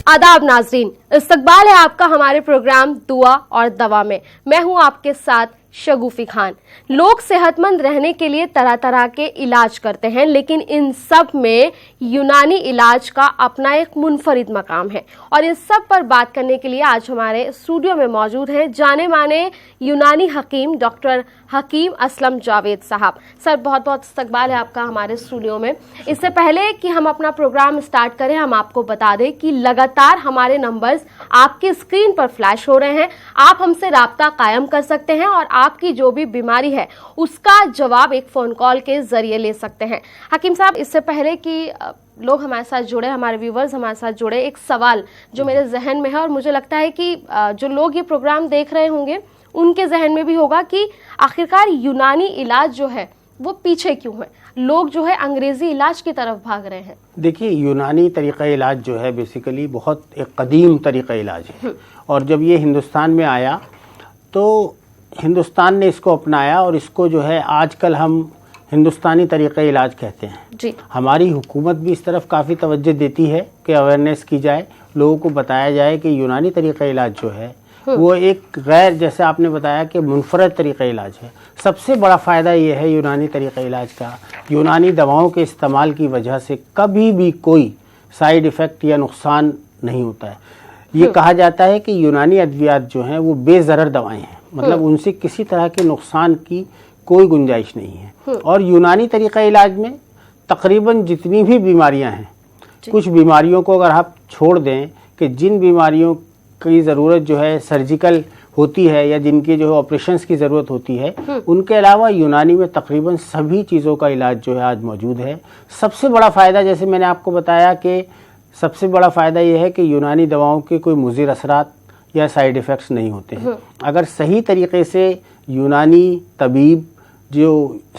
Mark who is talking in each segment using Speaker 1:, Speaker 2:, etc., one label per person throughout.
Speaker 1: आदाब नाजरीन, इस्तकबाल है आपका हमारे प्रोग्राम दुआ और दवा में। मैं हूं आपके साथ शगुफी खान। लोग सेहतमंद रहने के लिए तरह तरह के इलाज करते हैं, लेकिन इन सब में यूनानी इलाज का अपना एक मुनफरिद मकाम है। और इन सब पर बात करने के लिए आज हमारे स्टूडियो में मौजूद हैं जाने माने यूनानी हकीम डॉक्टर हकीम असलम जावेद साहब। सर, बहुत बहुत इस्तकबाल है आपका हमारे स्टूडियो में। इससे पहले कि हम अपना प्रोग्राम स्टार्ट करें, हम आपको बता दें कि लगातार हमारे नंबर्स आपकी स्क्रीन पर फ्लैश हो रहे हैं। आप हमसे राब्ता कायम कर सकते हैं और आपकी जो भी बीमारी है उसका जवाब एक फ़ोन कॉल के ज़रिए ले सकते हैं। हकीम साहब, इससे पहले कि लोग हमारे साथ जुड़े, हमारे व्यूवर्स हमारे साथ जुड़े, एक सवाल जो मेरे जहन में है और मुझे लगता है कि जो लोग ये प्रोग्राम देख रहे होंगे उनके जहन में भी होगा कि आखिरकार यूनानी इलाज जो है वो पीछे क्यों है, लोग जो है अंग्रेजी इलाज की तरफ भाग रहे हैं।
Speaker 2: देखिए, यूनानी तरीक़ा इलाज जो है बेसिकली बहुत एक कदीम तरीक़ा इलाज है और जब ये हिंदुस्तान में आया तो हिंदुस्तान ने इसको अपनाया और इसको जो है आजकल हम हिंदुस्तानी तरीक़ा इलाज कहते हैं जी। हमारी हुकूमत भी इस तरफ काफ़ी तवज्जो देती है कि अवेयरनेस की जाए, लोगों को बताया जाए कि यूनानी तरीक़ा इलाज जो है वो एक गैर, जैसे आपने बताया कि मुनफरद तरीक़ा इलाज है। सबसे बड़ा फ़ायदा ये है यूनानी तरीक़ा इलाज का, यूनानी दवाओं के इस्तेमाल की वजह से कभी भी कोई साइड इफ़ेक्ट या नुकसान नहीं होता है। ये कहा जाता है कि यूनानी अद्वियात जो हैं वो बेज़रर दवाएं हैं, मतलब उनसे किसी तरह के नुकसान की कोई गुंजाइश नहीं है। और यूनानी तरीक़ा इलाज में तकरीबन जितनी भी बीमारियां हैं, कुछ बीमारियों को अगर आप छोड़ दें कि जिन बीमारियों की ज़रूरत जो है सर्जिकल होती है या जिनकी जो है ऑपरेशंस की ज़रूरत होती है, उनके अलावा यूनानी में तकरीबन सभी चीज़ों का इलाज जो है आज मौजूद है। सबसे बड़ा फ़ायदा, जैसे मैंने आपको बताया कि सबसे बड़ा फ़ायदा ये है कि यूनानी दवाओं के कोई मुज़िर असरात या साइड इफ़ेक्ट्स नहीं होते हैं। अगर सही तरीके से यूनानी तबीब जो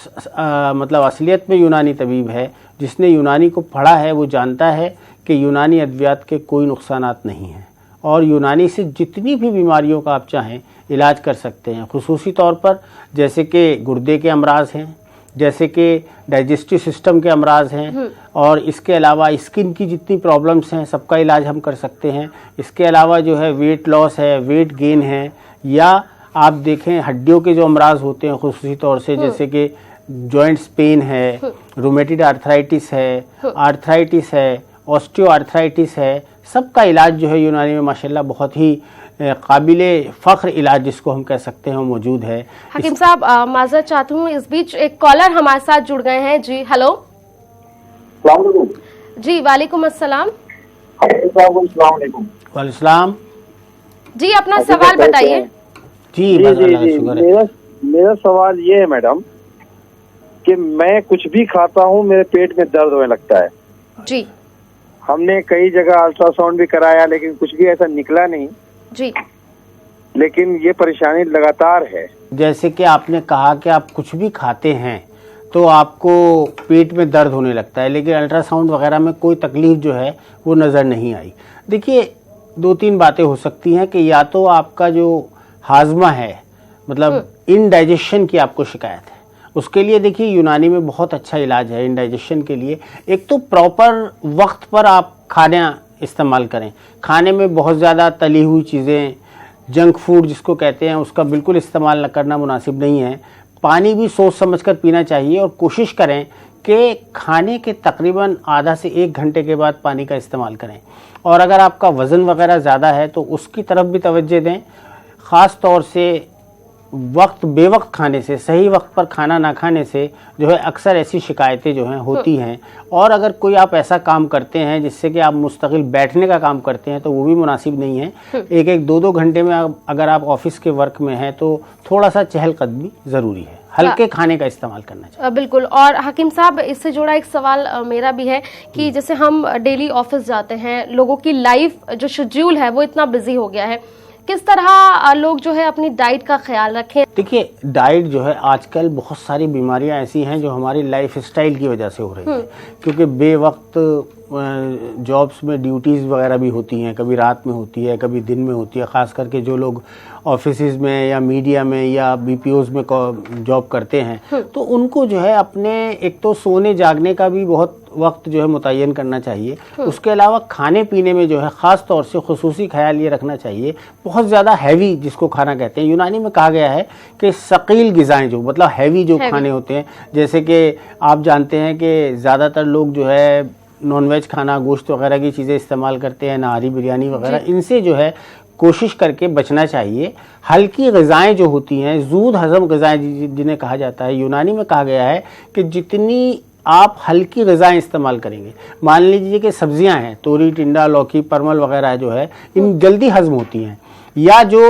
Speaker 2: मतलब असलियत में यूनानी तबीब है, जिसने यूनानी को पढ़ा है, वो जानता है कि यूनानी अद्वियात के कोई नुकसानात नहीं हैं और यूनानी से जितनी भी बीमारियों का आप चाहें इलाज कर सकते हैं। खुसूसी तौर पर जैसे कि गुर्दे के अमराज हैं, जैसे कि डाइजेस्टिव सिस्टम के अमराज हैं और इसके अलावा स्किन की जितनी प्रॉब्लम्स हैं सबका इलाज हम कर सकते हैं। इसके अलावा जो है वेट लॉस है, वेट गेन है, या आप देखें हड्डियों के जो अमराज होते हैं खुसूसी तौर से, जैसे कि जॉइंट्स पेन है, रूमेटिड आर्थराइटिस है, ऑस्टियो आर्थराइटिस है, सबका इलाज जो है यूनानी में माशाल्लाह बहुत ही काबिले फ़ख्र इलाज जिसको हम कह सकते हैं मौजूद है।
Speaker 1: हकीम साहब, माजरत चाहती हूँ, इस बीच एक कॉलर हमारे साथ जुड़ गए हैं जी। हेलो जी, वालेकुम अस्सलाम।
Speaker 2: वालेकुम
Speaker 1: जी, अपना सवाल बताइए।
Speaker 2: जी,
Speaker 3: मेरा सवाल ये है मैडम कि मैं कुछ भी खाता हूँ मेरे पेट में दर्द होने लगता है
Speaker 1: जी।
Speaker 3: हमने कई जगह अल्ट्रासाउंड भी कराया लेकिन कुछ भी ऐसा निकला नहीं
Speaker 1: जी,
Speaker 3: लेकिन ये परेशानी लगातार है।
Speaker 2: जैसे कि आपने कहा कि आप कुछ भी खाते हैं तो आपको पेट में दर्द होने लगता है, लेकिन अल्ट्रासाउंड वगैरह में कोई तकलीफ जो है वो नज़र नहीं आई। देखिए, दो तीन बातें हो सकती हैं कि या तो आपका जो हाजमा है, मतलब इनडाइजेशन की आपको शिकायत है, उसके लिए देखिए यूनानी में बहुत अच्छा इलाज है इनडाइजेशन के लिए। एक तो प्रॉपर वक्त पर आप खाना इस्तेमाल करें, खाने में बहुत ज़्यादा तली हुई चीज़ें, जंक फूड जिसको कहते हैं, उसका बिल्कुल इस्तेमाल न करना मुनासिब नहीं है। पानी भी सोच समझ कर पीना चाहिए और कोशिश करें कि खाने के तकरीबन आधा से 1 घंटे के बाद पानी का इस्तेमाल करें। और अगर आपका वज़न वगैरह ज़्यादा है तो उसकी तरफ भी तवज्जो दें। ख़ास तौर से वक्त बेवक्त खाने से, सही वक्त पर खाना ना खाने से जो है अक्सर ऐसी शिकायतें जो हैं होती हैं। और अगर कोई आप ऐसा काम करते हैं जिससे कि आप मुस्तकिल बैठने का काम करते हैं तो वो भी मुनासिब नहीं है। 1-1, 2-2 घंटे में अगर आप ऑफिस के वर्क में हैं तो थोड़ा सा चहलकदमी ज़रूरी है, हल्के खाने का इस्तेमाल करना चाहिए।
Speaker 1: बिल्कुल। और हकीम साहब, इससे जुड़ा एक सवाल मेरा भी है कि जैसे हम डेली ऑफिस जाते हैं, लोगों की लाइफ जो शेड्यूल है वो इतना बिजी हो गया है, किस तरह लोग जो है अपनी डाइट का ख्याल रखें
Speaker 2: देखिए, डाइट जो है आजकल बहुत सारी बीमारियां ऐसी हैं जो हमारी लाइफ स्टाइल की वजह से हो रही है, क्योंकि बेवक्त जॉब्स में ड्यूटीज़ वगैरह भी होती हैं, कभी रात में होती है, कभी दिन में होती है। ख़ास करके जो लोग ऑफिसेज में या मीडिया में या बीपीओज में जॉब करते हैं, तो उनको जो है अपने एक तो सोने जागने का भी बहुत वक्त जो है मुतय्यन करना चाहिए। उसके अलावा खाने पीने में जो है ख़ास तौर से खुसूसी ख्याल ये रखना चाहिए, बहुत ज़्यादा हैवी जिसको खाना कहते हैं। यूनानी में कहा गया है कि सकील ग़िज़ाएँ, जो मतलब हैवी जो खाने होते हैं, जैसे कि आप जानते हैं कि ज़्यादातर लोग जो है नॉनवेज खाना, गोश्त वगैरह की चीज़ें इस्तेमाल करते हैं, नहारी बिरयानी वगैरह, इनसे जो है कोशिश करके बचना चाहिए। हल्की ग़िज़ाएँ जो होती हैं, ज़ूद हज़म ग़िज़ाएँ जिन्हें कहा जाता है, यूनानी में कहा गया है कि जितनी आप हल्की ग़िज़ाएँ इस्तेमाल करेंगे, मान लीजिए कि सब्जियां हैं, तोरी, टिंडा, लौकी, परमल वगैरह जो है, इन जल्दी हज़म होती हैं, या जो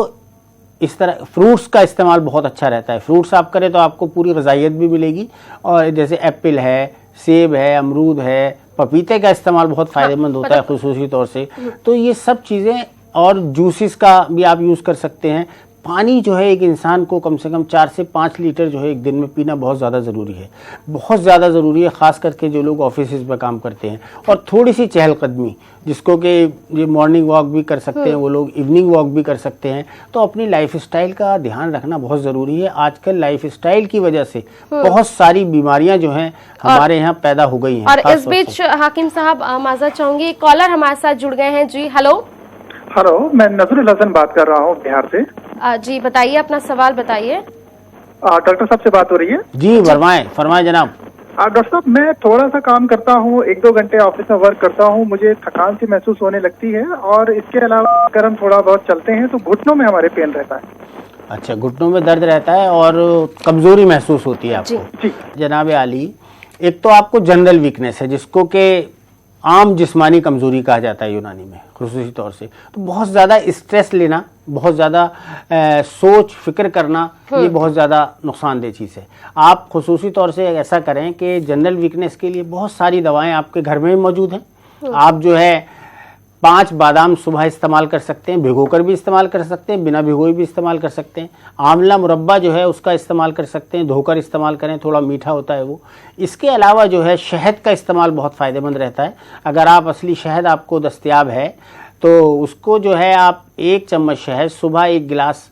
Speaker 2: इस तरह फ्रूट्स का इस्तेमाल बहुत अच्छा रहता है। फ्रूट्स आप करें तो आपको पूरी ग़िज़ाइयत भी मिलेगी, और जैसे एप्पल है, सेब है, अमरूद है, पपीते का इस्तेमाल बहुत फ़ायदेमंद होता है खुसूसी तौर से। तो ये सब चीज़ें, और जूसेस का भी आप यूज़ कर सकते हैं। पानी जो है एक इंसान को कम से कम 4 से 5 लीटर जो है एक दिन में पीना बहुत ज़्यादा ज़रूरी है, बहुत ज़्यादा ज़रूरी है, ख़ास करके जो लोग ऑफिस में काम करते हैं। और थोड़ी सी चहलकदमी, जिसको कि ये मॉर्निंग वॉक भी कर सकते हैं वो लोग, इवनिंग वॉक भी कर सकते हैं। तो अपनी लाइफस्टाइल का ध्यान रखना बहुत ज़रूरी है। आजकल लाइफस्टाइल की वजह से बहुत सारी बीमारियां जो हैं हमारे यहाँ पैदा हो गई हैं।
Speaker 1: और इस बीच हाकिम साहब, माजरत चाहूंगी, कॉलर हमारे साथ जुड़ गए हैं जी। हेलो,
Speaker 4: मैं नजरुल हसन बात कर रहा हूँ बिहार से।
Speaker 1: जी बताइए, अपना सवाल बताइए।
Speaker 4: डॉक्टर साहब से बात हो रही है?
Speaker 2: जी फरमाएं जनाब।
Speaker 4: डॉक्टर साहब, मैं थोड़ा सा काम करता हूँ, 1-2 घंटे ऑफिस में वर्क करता हूँ, मुझे थकान सी महसूस होने लगती है, और इसके अलावा अगर हम थोड़ा बहुत चलते हैं तो घुटनों में हमारे पेन रहता है।
Speaker 2: अच्छा, घुटनों में दर्द रहता है और कमजोरी महसूस होती है आपको?
Speaker 4: जी
Speaker 2: जनाब आली, एक तो आपको जनरल वीकनेस है, जिसको कि आम जिस्मानी कमजोरी कहा जाता है यूनानी में खुसूसी तौर से। तो बहुत ज़्यादा स्ट्रेस लेना, बहुत ज़्यादा सोच फिक्र करना, ये बहुत ज़्यादा नुकसानदेह चीज़ है। आप खुसूसी तौर से ऐसा करें कि जनरल वीकनेस के लिए बहुत सारी दवाएं आपके घर में मौजूद हैं। आप जो है 5 बादाम सुबह इस्तेमाल कर सकते हैं, भिगोकर भी इस्तेमाल कर सकते हैं, बिना भिगोए भी इस्तेमाल कर सकते हैं। आंवला मुरब्बा जो है उसका इस्तेमाल कर सकते हैं, धोकर इस्तेमाल करें, थोड़ा मीठा होता है वो। इसके अलावा जो है शहद का इस्तेमाल बहुत फ़ायदेमंद रहता है। अगर आप असली शहद आपको दस्तयाब है तो उसको जो है आप 1 चम्मच शहद सुबह 1 गिलास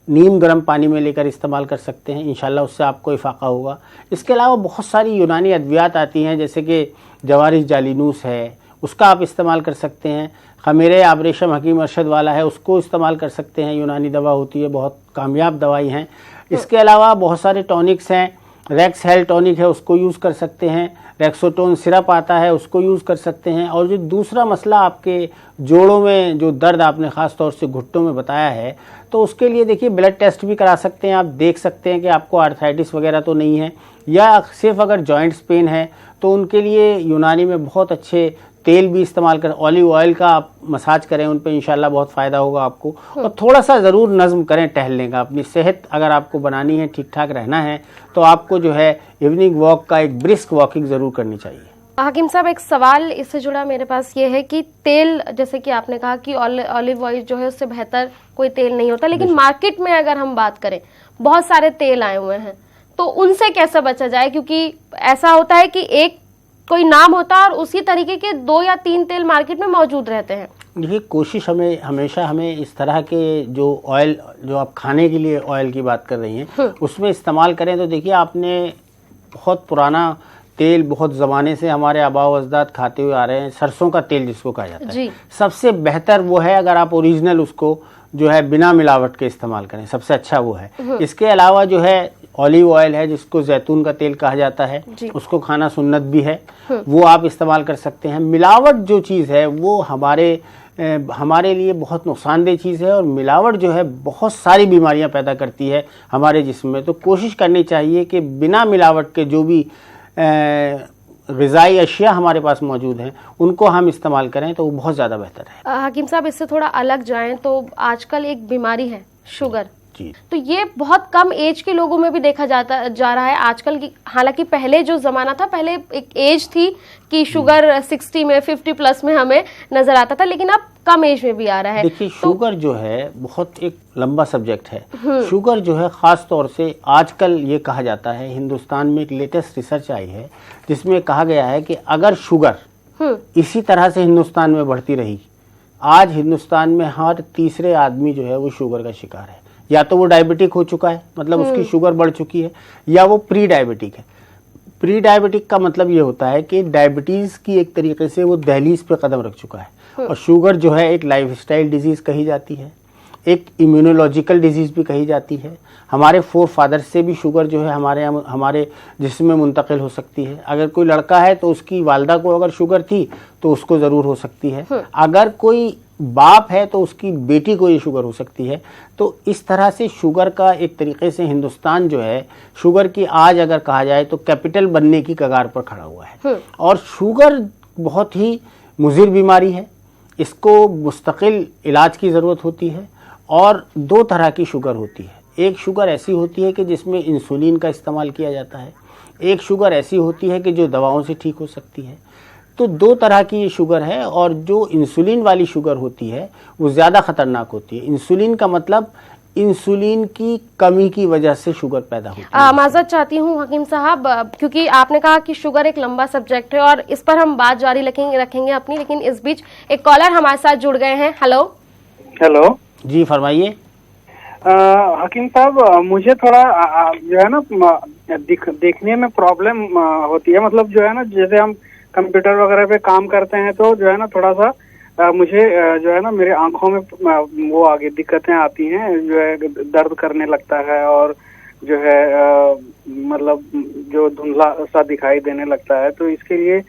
Speaker 2: नीम गर्म पानी में लेकर इस्तेमाल कर सकते हैं, इंशाल्लाह उससे आपको इफाका होगा। इसके अलावा बहुत सारी यूनानी अद्वियात आती हैं, जैसे कि जवारिस जालिनूस है, उसका आप इस्तेमाल कर सकते हैं। खमीरे आबरेशम हकीम अरशद वाला है, उसको इस्तेमाल कर सकते हैं, यूनानी दवा होती है, बहुत कामयाब दवाई हैं। इसके अलावा बहुत सारे टॉनिक्स हैं, रेक्स हेल टॉनिक है, उसको यूज़ कर सकते हैं। रेक्सोटोन सिरप आता है, उसको यूज़ कर सकते हैं। और जो दूसरा मसला आपके जोड़ों में जो दर्द आपने ख़ास तौर से घुटनों में बताया है, तो उसके लिए देखिए ब्लड टेस्ट भी करा सकते हैं। आप देख सकते हैं कि आपको आर्थराइटिस वगैरह तो नहीं है, या सिर्फ अगर जॉइंट्स पेन है तो उनके लिए यूनानी में बहुत अच्छे तेल भी इस्तेमाल कर, ऑलिव ऑयल का आप मसाज करें उन पे, इंशाल्लाह बहुत फ़ायदा होगा आपको। और थोड़ा सा ज़रूर नज़्म करें टहलने का। अपनी सेहत अगर आपको बनानी है, ठीक ठाक रहना है, तो आपको जो है इवनिंग वॉक का एक ब्रिस्क वॉकिंग ज़रूर करनी चाहिए।
Speaker 1: हाकिम साहब, एक सवाल इससे जुड़ा मेरे पास ये है कि तेल, जैसे कि आपने कहा कि ऑलिव ऑयल जो है उससे बेहतर कोई तेल नहीं होता, लेकिन मार्केट में अगर हम बात करें बहुत सारे तेल आए हुए हैं, तो उनसे कैसे बचा जाए? क्योंकि ऐसा होता है कि एक कोई नाम होता है और उसी तरीके के 2 या 3 तेल मार्केट में मौजूद रहते हैं।
Speaker 2: देखिए, कोशिश हमेशा हमें इस तरह के जो ऑयल, जो आप खाने के लिए ऑयल की बात कर रही हैं, उसमें इस्तेमाल करें। तो देखिए, आपने बहुत पुराना तेल, बहुत ज़माने से हमारे आबा व अजदाद खाते हुए आ रहे हैं, सरसों का तेल जिसको कहा जाता है, सबसे बेहतर वो है। अगर आप ओरिजिनल उसको जो है बिना मिलावट के इस्तेमाल करें, सबसे अच्छा वो है। इसके अलावा जो है ऑलिव ऑयल है, जिसको जैतून का तेल कहा जाता है, उसको खाना सुन्नत भी है, वो आप इस्तेमाल कर सकते हैं। मिलावट जो चीज़ है वो हमारे लिए बहुत नुकसानदेह चीज़ है, और मिलावट जो है बहुत सारी बीमारियां पैदा करती है हमारे जिस्म में। तो कोशिश करनी चाहिए कि बिना मिलावट के जो भी ग़िज़ाई अशिया हमारे पास मौजूद हैं उनको हम इस्तेमाल करें, तो वो बहुत ज़्यादा बेहतर है।
Speaker 1: हाकिम साहब, इससे थोड़ा अलग जाएं तो आजकल एक बीमारी है शुगर,
Speaker 2: जी।
Speaker 1: तो ये बहुत कम एज के लोगों में भी देखा जा रहा है आजकल की। हालांकि पहले जो जमाना था, पहले एक एज थी कि शुगर 60 में 50 प्लस में हमें नजर आता था, लेकिन अब कम एज में भी आ रहा है।
Speaker 2: देखिए शुगर जो है बहुत एक लंबा सब्जेक्ट है। शुगर जो है खास तौर से आजकल ये कहा जाता है, हिंदुस्तान में एक लेटेस्ट रिसर्च आई है जिसमें कहा गया है कि अगर शुगर इसी तरह से हिंदुस्तान में बढ़ती रही, आज हिंदुस्तान में हर तीसरे आदमी जो है वो शुगर का शिकार है। या तो वो डायबिटिक हो चुका है, मतलब उसकी शुगर बढ़ चुकी है, या वो प्री डायबिटिक है। प्री डायबिटिक का मतलब ये होता है कि डायबिटीज की एक तरीके से वो दहलीज पे कदम रख चुका है। और शुगर जो है एक लाइफस्टाइल डिजीज कही जाती है, एक इम्यूनोलॉजिकल डिजीज भी कही जाती है। हमारे फोर फादर्स से भी शुगर जो है हमारे जिस्म में मुंतकिल हो सकती है। अगर कोई लड़का है तो उसकी वालदा को अगर शुगर थी तो उसको ज़रूर हो सकती है। अगर कोई बाप है तो उसकी बेटी को ये शुगर हो सकती है। तो इस तरह से शुगर का एक तरीके से हिंदुस्तान जो है शुगर की आज अगर कहा जाए तो कैपिटल बनने की कगार पर खड़ा हुआ है। और शुगर बहुत ही मुज़िर बीमारी है, इसको मुस्तकिल इलाज की ज़रूरत होती है। और दो तरह की शुगर होती है, एक शुगर ऐसी होती है कि जिसमें इंसुलिन का इस्तेमाल किया जाता है, एक शुगर ऐसी होती है कि जो दवाओं से ठीक हो सकती है। तो दो तरह की ये शुगर है, और जो इंसुलिन वाली शुगर होती है वो ज़्यादा ख़तरनाक होती है। इंसुलिन का मतलब इंसुलिन की कमी की वजह से शुगर पैदा होती है।
Speaker 1: माजरत चाहती हूँ हकीम साहब, क्योंकि आपने कहा कि शुगर एक लंबा सब्जेक्ट है और इस पर हम बात जारी रखेंगे अपनी, लेकिन इस बीच एक कॉलर हमारे साथ जुड़ गए हैं। हेलो
Speaker 5: हेलो
Speaker 2: जी फरमाइए।
Speaker 5: हकीम साहब, मुझे थोड़ा जो है ना देखने में प्रॉब्लम होती है। मतलब जो है ना, जैसे हम कंप्यूटर वगैरह पे काम करते हैं तो जो है ना थोड़ा सा मुझे जो है ना मेरे आंखों में वो आगे दिक्कतें आती हैं, जो है दर्द करने लगता है और जो है मतलब जो धुंधला सा दिखाई देने लगता है। तो इसके लिए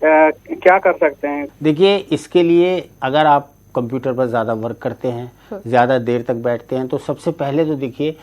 Speaker 5: क्या कर सकते हैं?
Speaker 2: देखिए इसके लिए अगर आप कंप्यूटर पर ज़्यादा वर्क करते हैं, ज़्यादा देर तक बैठते हैं, तो सबसे पहले तो देखिए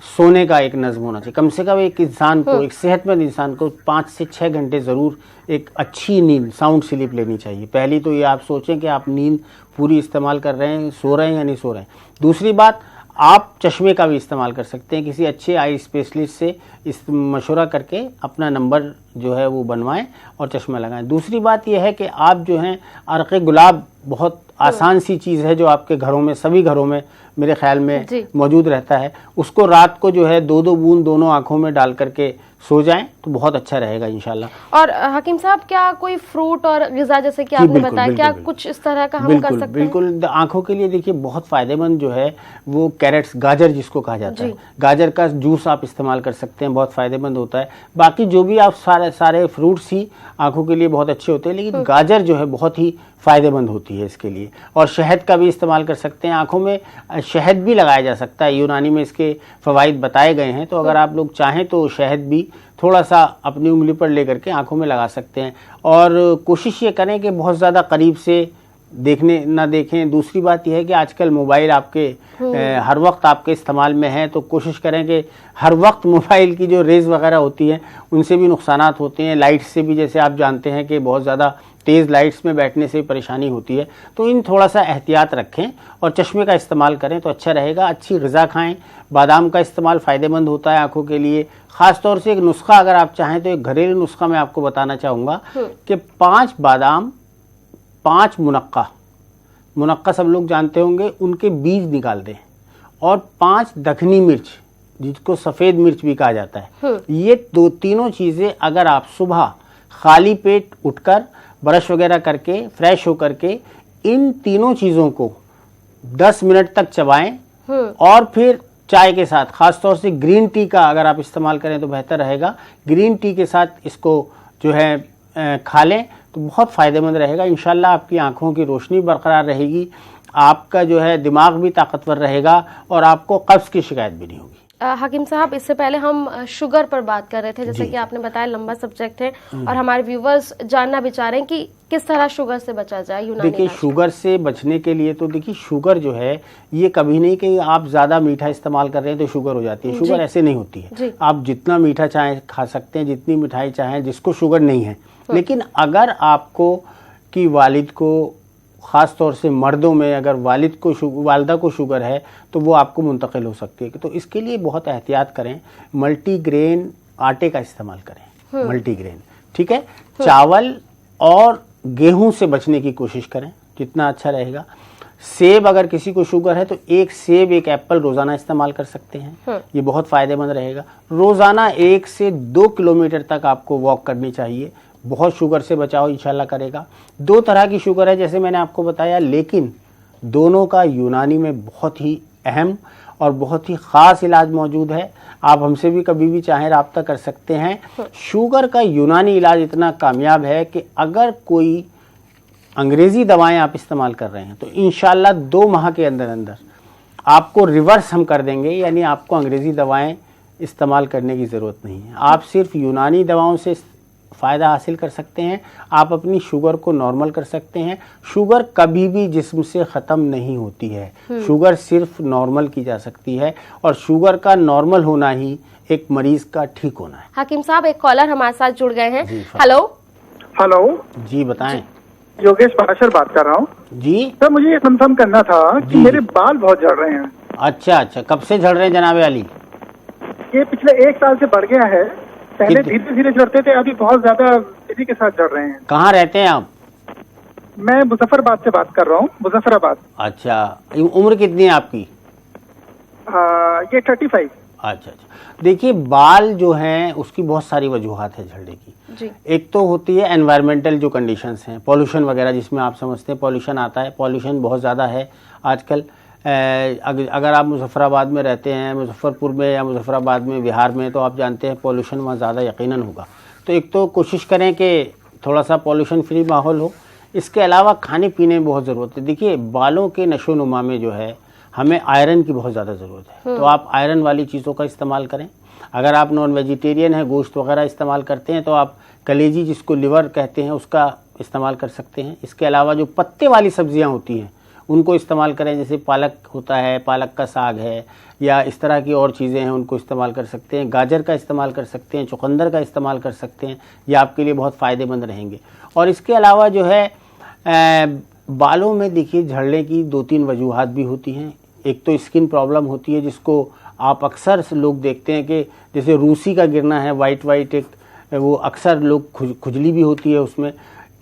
Speaker 2: सोने का एक नज़्म होना चाहिए। कम से कम एक इंसान को, एक सेहतमंद इंसान को 5 से 6 घंटे ज़रूर एक अच्छी नींद, साउंड स्लीप लेनी चाहिए। पहली तो ये आप सोचें कि आप नींद पूरी इस्तेमाल कर रहे हैं, सो रहे हैं या नहीं सो रहे हैं। दूसरी बात, आप चश्मे का भी इस्तेमाल कर सकते हैं, किसी अच्छे आई स्पेशलिस्ट से इस मशवरा करके अपना नंबर जो है वो बनवाएं और चश्मा लगाएं। दूसरी बात यह है कि आप जो हैं अर्क़े गुलाब बहुत आसान सी चीज़ है जो आपके घरों में, सभी घरों में मेरे ख्याल में मौजूद रहता है। उसको रात को जो है 2-2 बूंद दोनों आँखों में डाल करके सो जाएं तो बहुत अच्छा रहेगा इंशाल्लाह।
Speaker 1: और हकीम साहब, क्या कोई फ्रूट और ग़िज़ा जैसे कि आपने बताया, क्या कुछ इस तरह का हम कर सकते हैं?
Speaker 2: बिल्कुल। आंखों के लिए देखिए बहुत फ़ायदेमंद जो है वो कैरेट्स, गाजर जिसको कहा जाता है, गाजर का जूस आप इस्तेमाल कर सकते हैं, बहुत फ़ायदेमंद होता है। बाकी जो भी आप सारे फ्रूट्स ही आंखों के लिए बहुत अच्छे होते हैं, लेकिन गाजर जो है बहुत ही फ़ायदेमंद होती है इसके लिए। और शहद का भी इस्तेमाल कर सकते हैं, आंखों में शहद भी लगाया जा सकता है, यूनानी में इसके फ़वाइद बताए गए हैं। तो अगर आप लोग चाहें तो शहद भी थोड़ा सा अपनी उंगली पर लेकर के आंखों में लगा सकते हैं। और कोशिश ये करें कि बहुत ज़्यादा करीब से देखने ना देखें। दूसरी बात यह है कि आजकल मोबाइल आपके हर वक्त आपके इस्तेमाल में है, तो कोशिश करें कि हर वक्त मोबाइल की जो रेज़ वगैरह होती हैं उनसे भी नुकसानात होते हैं, लाइट से भी, जैसे आप जानते हैं कि बहुत ज़्यादा तेज़ लाइट्स में बैठने से परेशानी होती है। तो इन थोड़ा सा एहतियात रखें और चश्मे का इस्तेमाल करें तो अच्छा रहेगा। अच्छी ग़िज़ा खाएं, बादाम का इस्तेमाल फ़ायदेमंद होता है आँखों के लिए। ख़ास तौर से एक नुस्खा अगर आप चाहें तो एक घरेलू नुस्खा मैं आपको बताना चाहूँगा कि 5 बादाम, 5 मुनक्का सब लोग जानते होंगे, उनके बीज निकाल दें, और 5 दखनी मिर्च जिसको सफ़ेद मिर्च भी कहा जाता है, ये तीनों चीज़ें अगर आप सुबह खाली पेट उठकर ब्रश वगैरह करके फ्रेश होकर के इन तीनों चीज़ों को 10 मिनट तक चबाएं और फिर चाय के साथ, ख़ास तौर से ग्रीन टी का अगर आप इस्तेमाल करें तो बेहतर रहेगा। ग्रीन टी के साथ इसको जो है खा लें तो बहुत फ़ायदेमंद रहेगा। इंशाल्लाह आपकी आंखों की रोशनी बरकरार रहेगी, आपका जो है दिमाग भी ताकतवर रहेगा और आपको कब्ज़ की शिकायत भी नहीं होगी।
Speaker 1: हकीम साहब, इससे पहले हम शुगर पर बात कर रहे थे, जैसे कि आपने बताया लंबा सब्जेक्ट है और हमारे व्यूवर्स जानना भी चाह रहे हैं कि किस तरह शुगर से बचा जाए यूनानी।
Speaker 2: देखिए शुगर से बचने के लिए तो देखिए शुगर जो है ये कभी नहीं कि आप ज़्यादा मीठा इस्तेमाल कर रहे हैं तो शुगर हो जाती है। शुगर ऐसे नहीं होती है। आप जितना मीठा चाहें खा सकते हैं, जितनी मिठाई चाहें, जिसको शुगर नहीं है। लेकिन अगर आपको कि वालिद को ख़ास तौर से मर्दों में अगर वालिदा को शुगर है तो वो आपको मुंतकिल हो सकती है। तो इसके लिए बहुत एहतियात करें, मल्टीग्रेन आटे का इस्तेमाल करें, मल्टीग्रेन, ठीक है। चावल और गेहूं से बचने की कोशिश करें जितना अच्छा रहेगा। सेब, अगर किसी को शुगर है तो एक सेब एक एप्पल रोज़ाना इस्तेमाल कर सकते हैं, ये बहुत फ़ायदेमंद रहेगा। रोज़ाना 1 से 2 किलोमीटर तक आपको वॉक करनी चाहिए, बहुत शुगर से बचाव इंशाल्लाह करेगा। 2 तरह की शुगर है जैसे मैंने आपको बताया, लेकिन दोनों का यूनानी में बहुत ही अहम और बहुत ही ख़ास इलाज मौजूद है। आप हमसे भी कभी भी चाहें रब्ता कर सकते हैं। शुगर का यूनानी इलाज इतना कामयाब है कि अगर कोई अंग्रेज़ी दवाएं आप इस्तेमाल कर रहे हैं तो इंशाल्लाह 2 माह के अंदर अंदर आपको रिवर्स हम कर देंगे, यानी आपको अंग्रेज़ी दवाएं इस्तेमाल करने की ज़रूरत नहीं है। आप सिर्फ यूनानी दवाओं से फ़ायदा हासिल कर सकते हैं, आप अपनी शुगर को नॉर्मल कर सकते हैं। शुगर कभी भी जिस्म से ख़त्म नहीं होती है, शुगर सिर्फ नॉर्मल की जा सकती है, और शुगर का नॉर्मल होना ही एक मरीज़ का ठीक होना है।
Speaker 1: हकीम साहब, एक कॉलर हमारे साथ जुड़ गए हैं। हेलो।
Speaker 4: हेलो
Speaker 2: जी बताएं।
Speaker 4: योगेश पाराशर बात कर रहा हूँ
Speaker 2: जी
Speaker 4: सर। मुझे ये कंफर्म करना था कि मेरे बाल बहुत झड़ रहे हैं।
Speaker 2: अच्छा, कब से झड़ रहे हैं जनाब अली?
Speaker 4: ये पिछले 1 साल से बढ़ गया है। पहले धीरे धीरे झड़ते थे, अभी बहुत ज्यादा तेजी के साथ झड़ रहे हैं।
Speaker 2: कहाँ रहते हैं आप?
Speaker 4: मैं मुजफ्फराबाद से बात कर रहा हूँ, मुजफ्फराबाद।
Speaker 2: अच्छा, उम्र कितनी है आपकी?
Speaker 4: ये 35।
Speaker 2: अच्छा, देखिए बाल जो हैं उसकी बहुत सारी वजूहात है झड़ने की
Speaker 1: जी।
Speaker 2: एक तो होती है एनवायरमेंटल जो कंडीशंस हैं, पॉल्यूशन वगैरह, जिसमें आप समझते हैं पॉल्यूशन आता है। पॉल्यूशन बहुत ज़्यादा है आजकल। अगर आप मुजफ्फराबाद में रहते हैं, मुजफ्फरपुर में या मुजफ्फराबाद में, बिहार में, तो आप जानते हैं पॉल्यूशन वहाँ ज़्यादा यकीनन होगा। तो एक तो कोशिश करें कि थोड़ा सा पॉल्यूशन फ्री माहौल हो। इसके अलावा खाने पीने में बहुत ज़रूरत है। देखिए बालों के नशोनुमा में जो है हमें आयरन की बहुत ज़्यादा ज़रूरत है, तो आप आयरन वाली चीज़ों का इस्तेमाल करें। अगर आप नॉन वेजिटेरियन हैं, गोश्त वगैरह इस्तेमाल करते हैं, तो आप कलेजी, जिसको लिवर कहते हैं, उसका इस्तेमाल कर सकते हैं। इसके अलावा जो पत्ते वाली सब्जियां होती हैं उनको इस्तेमाल करें, जैसे पालक होता है, पालक का साग है, या इस तरह की और चीज़ें हैं, उनको इस्तेमाल कर सकते हैं। गाजर का इस्तेमाल कर सकते हैं, चुकंदर का इस्तेमाल कर सकते हैं, ये आपके लिए बहुत फ़ायदेमंद रहेंगे। और इसके अलावा जो है बालों में देखिए झड़ने की 2-3 वजूहात भी होती हैं। एक तो स्किन प्रॉब्लम होती है, जिसको आप अक्सर लोग देखते हैं कि जैसे रूसी का गिरना है, वाइट एक, वो अक्सर लोग खुजली भी होती है उसमें।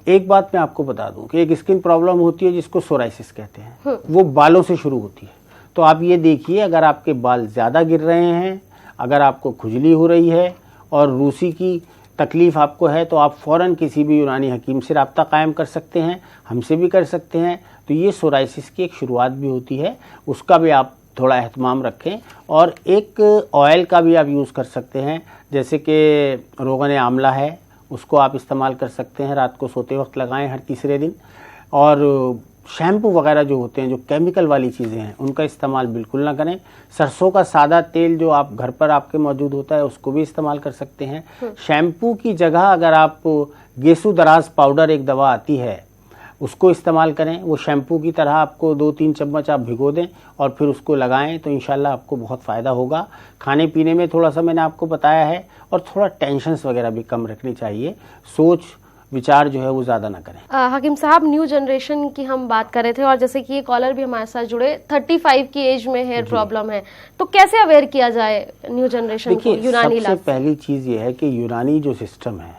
Speaker 2: एक बात मैं आपको बता दूं कि एक स्किन प्रॉब्लम होती है जिसको सोराइसिस कहते हैं, वो बालों से शुरू होती है। तो आप ये देखिए, अगर आपके बाल ज़्यादा गिर रहे हैं, अगर आपको खुजली हो रही है और रूसी की तकलीफ़ आपको है, तो आप फ़ौरन किसी भी यूनानी हकीम से रब्ता कायम कर सकते हैं, हमसे भी कर सकते हैं। तो ये सोराइसिस की एक शुरुआत भी होती है, उसका भी आप थोड़ा एहतमाम रखें। और एक ऑयल का भी आप यूज़ कर सकते हैं, जैसे कि रोगन आमला है, उसको आप इस्तेमाल कर सकते हैं, रात को सोते वक्त लगाएं हर तीसरे दिन। और शैम्पू वगैरह जो होते हैं, जो केमिकल वाली चीज़ें हैं, उनका इस्तेमाल बिल्कुल ना करें। सरसों का सादा तेल जो आप घर पर आपके मौजूद होता है, उसको भी इस्तेमाल कर सकते हैं। शैम्पू की जगह अगर आप गेसू दराज पाउडर, एक दवा आती है, उसको इस्तेमाल करें। वो शैम्पू की तरह आपको 2-3 चम्मच आप भिगो दें और फिर उसको लगाएं, तो इंशाल्लाह आपको बहुत फ़ायदा होगा। खाने पीने में थोड़ा सा मैंने आपको बताया है, और थोड़ा टेंशन्स वगैरह भी कम रखनी चाहिए, सोच विचार जो है वो ज़्यादा ना करें।
Speaker 1: हकीम साहब, न्यू जनरेशन की हम बात कर रहे थे, और जैसे कि ये कॉलर भी हमारे साथ जुड़े, 35 की एज में हेयर प्रॉब्लम है, तो कैसे अवेयर किया जाए न्यू जनरेशन को यूनानी इलाज?
Speaker 2: सबसे पहली चीज़ ये है कि यूनानी जो सिस्टम है,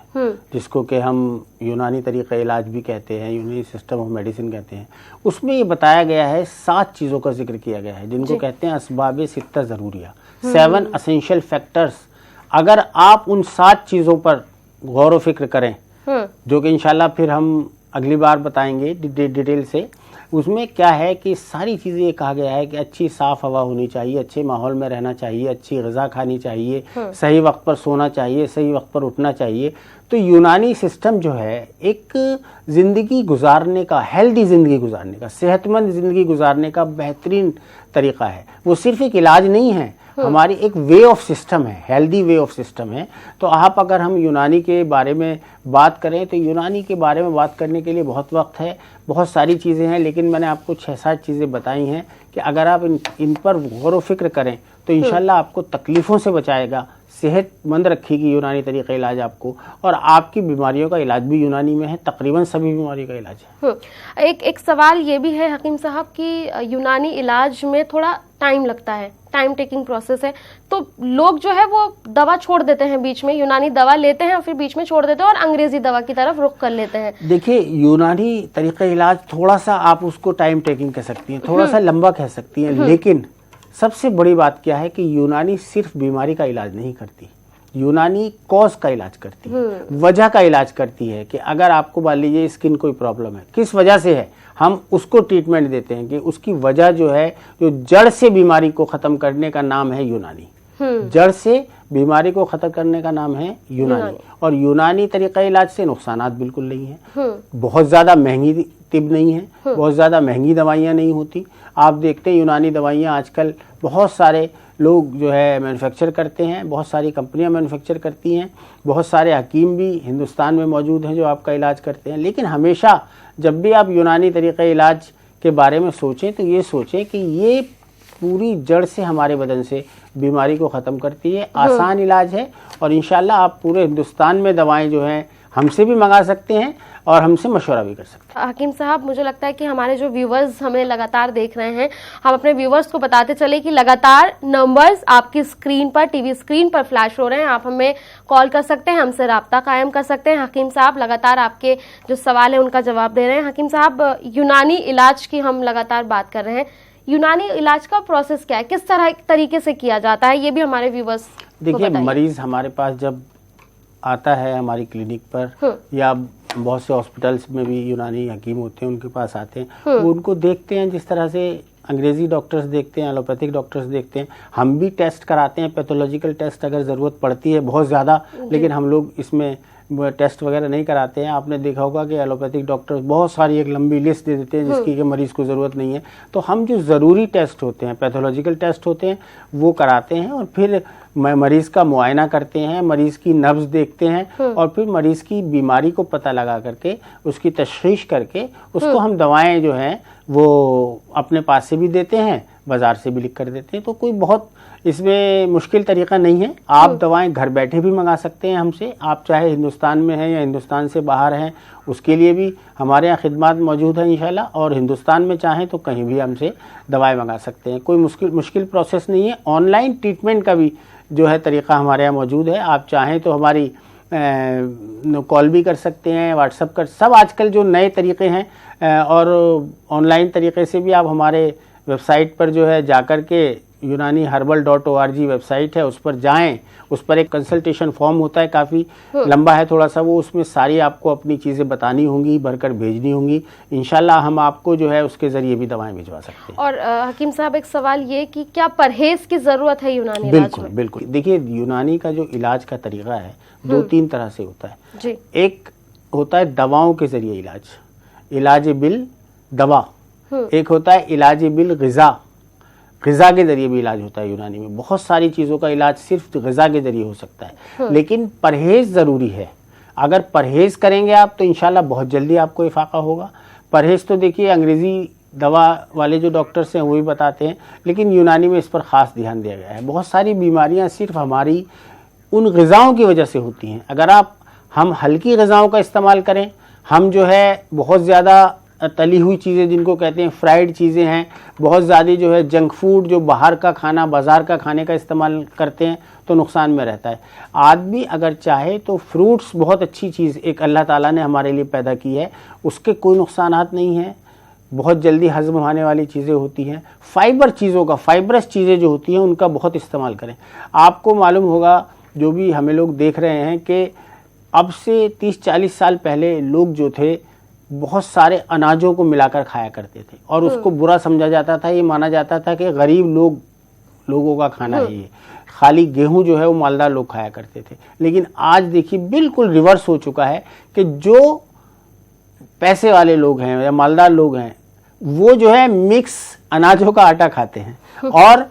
Speaker 2: जिसको कि हम यूनानी तरीक़ा इलाज भी कहते हैं, यूनानी सिस्टम ऑफ मेडिसिन कहते हैं, उसमें ये बताया गया है, 7 चीज़ों का जिक्र किया गया है, जिनको कहते हैं असबाब सित्ता ज़रूरिया, 7 एसेंशियल फैक्टर्स। अगर आप उन 7 चीज़ों पर गौर व फिक्र करें, जो कि इंशाल्लाह फिर हम अगली बार बताएंगे डिटेल से, उसमें क्या है कि सारी चीज़ें ये कहा गया है कि अच्छी साफ़ हवा होनी चाहिए, अच्छे माहौल में रहना चाहिए, अच्छी ग़िज़ा खानी चाहिए, सही वक्त पर सोना चाहिए, सही वक्त पर उठना चाहिए। तो यूनानी सिस्टम जो है एक ज़िंदगी गुजारने का, हेल्दी ज़िंदगी गुजारने का, सेहतमंद ज़िंदगी गुजारने का बेहतरीन तरीक़ा है। वो सिर्फ एक इलाज नहीं है, हमारी एक वे ऑफ सिस्टम है, हेल्दी वे ऑफ सिस्टम है। तो आप अगर हम यूनानी के बारे में बात करें, तो यूनानी के बारे में बात करने के लिए बहुत वक्त है, बहुत सारी चीज़ें हैं, लेकिन मैंने आपको 6-7 चीज़ें बताई हैं कि अगर आप इन पर गौर व फिक्र करें तो इंशाल्लाह आपको तकलीफ़ों से बचाएगा, सेहतमंद रखेगी यूनानी तरीक़ा इलाज आपको, और आपकी बीमारियों का इलाज भी यूनानी में है, तकरीबन सभी बीमारियों का इलाज है।
Speaker 1: एक सवाल ये भी है हकीम साहब कि यूनानी इलाज में थोड़ा टाइम लगता है, टाइम टेकिंग प्रोसेस है, तो लोग जो है वो दवा छोड़ देते हैं बीच में, यूनानी दवा लेते हैं और फिर बीच में छोड़ देते हैं और अंग्रेजी दवा की तरफ रुख कर लेते हैं।
Speaker 2: देखिए, यूनानी तरीक़ा इलाज थोड़ा सा आप उसको टाइम टेकिंग कह सकती हैं, थोड़ा सा लंबा कह सकती हैं, लेकिन सबसे बड़ी बात क्या है कि यूनानी सिर्फ बीमारी का इलाज नहीं करती, यूनानी कॉज का इलाज करती है, वजह का इलाज करती है। कि अगर आपको मान लीजिए स्किन कोई प्रॉब्लम है, किस वजह से है, हम उसको ट्रीटमेंट देते हैं कि उसकी वजह जो है, जो जड़ से बीमारी को ख़त्म करने का नाम है यूनानी। जड़ से बीमारी को खत्म करने का नाम है यूनानी। और यूनानी तरीक़ा इलाज से नुकसानात बिल्कुल नहीं है, बहुत ज़्यादा महंगी तिब नहीं है, बहुत ज़्यादा महंगी दवाइयाँ नहीं होती। आप देखते हैं यूनानी दवाइयाँ आजकल बहुत सारे लोग जो है मैन्युफैक्चर करते हैं, बहुत सारी कंपनियां मैन्युफैक्चर करती हैं, बहुत सारे हकीम भी हिंदुस्तान में मौजूद हैं जो आपका इलाज करते हैं। लेकिन हमेशा जब भी आप यूनानी तरीक़ा इलाज के बारे में सोचें तो ये सोचें कि ये पूरी जड़ से हमारे बदन से बीमारी को ख़त्म करती है, आसान इलाज है, और इंशाल्लाह आप पूरे हिंदुस्तान में दवाएं जो हैं हमसे भी मंगा सकते हैं और हमसे मशवरा भी कर सकते हैं।
Speaker 1: हकीम साहब, मुझे लगता है कि हमारे जो व्यूवर्स हमें लगातार देख रहे हैं, हम अपने व्यूवर्स को बताते चले कि लगातार नंबर्स आपकी स्क्रीन पर, टीवी स्क्रीन पर फ्लैश हो रहे हैं, आप हमें कॉल कर सकते हैं, हमसे राब्ता कायम कर सकते हैं। हकीम साहब लगातार आपके जो सवाल है उनका जवाब दे रहे हैं। हकीम साहब, यूनानी इलाज की हम लगातार बात कर रहे हैं, यूनानी इलाज का प्रोसेस क्या है, किस तरह तरीके से किया जाता है, ये भी हमारे व्यूवर्स
Speaker 2: देखिए, मरीज हमारे पास जब आता है हमारी क्लिनिक पर, या बहुत से हॉस्पिटल्स में भी यूनानी हकीम होते हैं, उनके पास आते हैं, वो उनको देखते हैं जिस तरह से अंग्रेजी डॉक्टर्स देखते हैं, एलोपैथिक डॉक्टर्स देखते हैं। हम भी टेस्ट कराते हैं, पैथोलॉजिकल टेस्ट अगर ज़रूरत पड़ती है बहुत ज़्यादा, लेकिन हम लोग इसमें टेस्ट वगैरह नहीं कराते हैं। आपने देखा होगा कि एलोपैथिक डॉक्टर्स बहुत सारी एक लंबी लिस्ट दे देते हैं जिसकी कि मरीज़ को ज़रूरत नहीं है। तो हम जो ज़रूरी टेस्ट होते हैं, पैथोलॉजिकल टेस्ट होते हैं, वो कराते हैं, और फिर मरीज़ का मुआयना करते हैं, मरीज़ की नब्ज़ देखते हैं, और फिर मरीज़ की बीमारी को पता लगा करके उसकी तशख़ीस करके उसको हम दवाएं जो हैं वो अपने पास से भी देते हैं, बाज़ार से भी लिख कर देते हैं। तो कोई बहुत इसमें मुश्किल तरीक़ा नहीं है, आप दवाएं घर बैठे भी मंगा सकते हैं हमसे। आप चाहे हिंदुस्तान में हैं या हिंदुस्तान से बाहर हैं, उसके लिए भी हमारे यहाँ खिदमत मौजूद है इंशाल्लाह, और हिंदुस्तान में चाहें तो कहीं भी हमसे दवाएं मंगा सकते हैं। कोई मुश्किल प्रोसेस नहीं है। ऑनलाइन ट्रीटमेंट का भी जो है तरीक़ा हमारे यहाँ मौजूद है। आप चाहें तो हमारी कॉल भी कर सकते हैं, व्हाट्सअप कर, सब आजकल जो नए तरीक़े हैं, और ऑनलाइन तरीक़े से भी आप हमारे वेबसाइट पर जो है जाकर के unaniherbal.org वेबसाइट है, उस पर जाएं, उस पर एक कंसल्टेशन फॉर्म होता है, काफ़ी लंबा है थोड़ा सा, वो उसमें सारी आपको अपनी चीज़ें बतानी होंगी, भरकर भेजनी होंगी। इंशाल्लाह हम आपको जो है उसके ज़रिए भी दवाएं भिजवा सकते हैं।
Speaker 1: और हकीम साहब, एक सवाल ये कि क्या परहेज़ की ज़रूरत है यूनानी इलाज में?
Speaker 2: बिल्कुल। देखिए, यूनानी का जो इलाज का तरीका है 2-3 तरह से होता है
Speaker 1: जी। एक
Speaker 2: होता है दवाओं के ज़रिए इलाज बिल दवा, एक होता है इलाज बिल ग़िज़ा के ज़रिए भी इलाज होता है। यूनानी में बहुत सारी चीज़ों का इलाज सिर्फ ग़िज़ा के ज़रिए हो सकता है, लेकिन परहेज़ ज़रूरी है। अगर परहेज़ करेंगे आप तो इंशाल्लाह बहुत जल्दी आपको इफ़ाक़ा होगा। परहेज़ तो देखिए अंग्रेज़ी दवा वाले जो डॉक्टर्स हैं वो भी बताते हैं, लेकिन यूनानी में इस पर ख़ास ध्यान दिया गया है। बहुत सारी बीमारियाँ सिर्फ हमारी उन ग़िज़ाओं की वजह से होती हैं। अगर हम हल्की ग़िज़ाओं का इस्तेमाल करें, हम जो है बहुत ज़्यादा तली हुई चीज़ें जिनको कहते हैं फ्राइड चीज़ें हैं, बहुत ज़्यादा जो है जंक फूड, जो बाहर का खाना, बाज़ार का खाने का इस्तेमाल करते हैं, तो नुकसान में रहता है। आदमी अगर चाहे तो फ्रूट्स बहुत अच्छी चीज़ एक अल्लाह ताला ने हमारे लिए पैदा की है, उसके कोई नुकसानात नहीं हैं, बहुत जल्दी हज़म होने वाली चीज़ें होती हैं। फाइबर चीज़ों का, फाइबरस चीज़ें जो होती हैं उनका बहुत इस्तेमाल करें। आपको मालूम होगा, जो भी हमें लोग देख रहे हैं, कि अब से 30-40 साल पहले लोग जो थे बहुत सारे अनाजों को मिलाकर खाया करते थे, और उसको बुरा समझा जाता था, ये माना जाता था कि गरीब लोगों का खाना है ये, खाली गेहूं जो है वो मालदार लोग खाया करते थे। लेकिन आज देखिए बिल्कुल रिवर्स हो चुका है कि जो पैसे वाले लोग हैं या मालदार लोग हैं वो जो है मिक्स अनाजों का आटा खाते हैं, और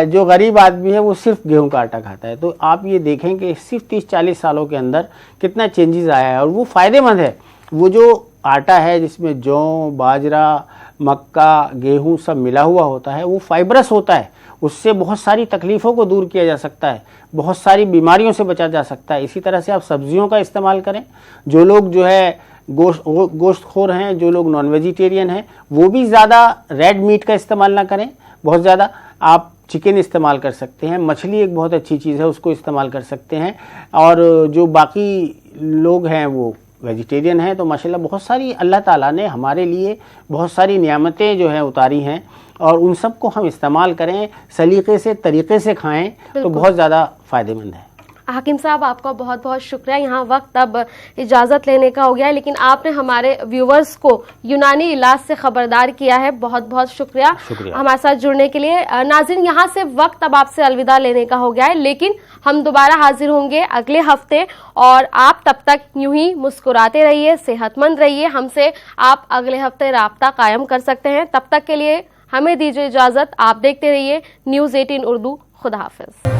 Speaker 2: जो गरीब आदमी है वो सिर्फ गेहूं का आटा खाता है। तो आप ये देखें कि सिर्फ 30-40 सालों के अंदर कितना चेंजेस आया है, और वो फ़ायदेमंद है। वो जो आटा है जिसमें जौ, बाजरा, मक्का, गेहूं सब मिला हुआ होता है, वो फाइब्रस होता है। उससे बहुत सारी तकलीफ़ों को दूर किया जा सकता है, बहुत सारी बीमारियों से बचा जा सकता है। इसी तरह से आप सब्जियों का इस्तेमाल करें। जो लोग जो है गोश्तखोर हैं, जो लोग नॉन वेजिटेरियन हैं, वो भी ज़्यादा रेड मीट का इस्तेमाल ना करें बहुत ज़्यादा। आप चिकन इस्तेमाल कर सकते हैं, मछली एक बहुत अच्छी चीज़ है, उसको इस्तेमाल कर सकते हैं। और जो बाकी लोग हैं वो वेजिटेरियन हैं, तो माशाल्लाह बहुत सारी अल्लाह ताला ने हमारे लिए बहुत सारी नियामतें जो हैं उतारी हैं, और उन सब को हम इस्तेमाल करें, सलीके से, तरीके से खाएं, तो बहुत ज़्यादा फ़ायदेमंद है।
Speaker 1: हाकिम साहब, आपका बहुत बहुत शुक्रिया। यहाँ वक्त अब इजाज़त लेने का हो गया है, लेकिन आपने हमारे व्यूवर्स को यूनानी इलाज से खबरदार किया है। बहुत बहुत शुक्रिया हमारे साथ जुड़ने के लिए। नाज़रीन, यहाँ से वक्त अब आपसे अलविदा लेने का हो गया है, लेकिन हम दोबारा हाजिर होंगे अगले हफ्ते, और आप तब तक यूं ही मुस्कुराते रहिए, सेहतमंद रहिए। हमसे आप अगले हफ्ते राब्ता कायम कर सकते हैं। तब तक के लिए हमें दीजिए इजाज़त। आप देखते रहिए News 18 उर्दू। खुदा हाफिज।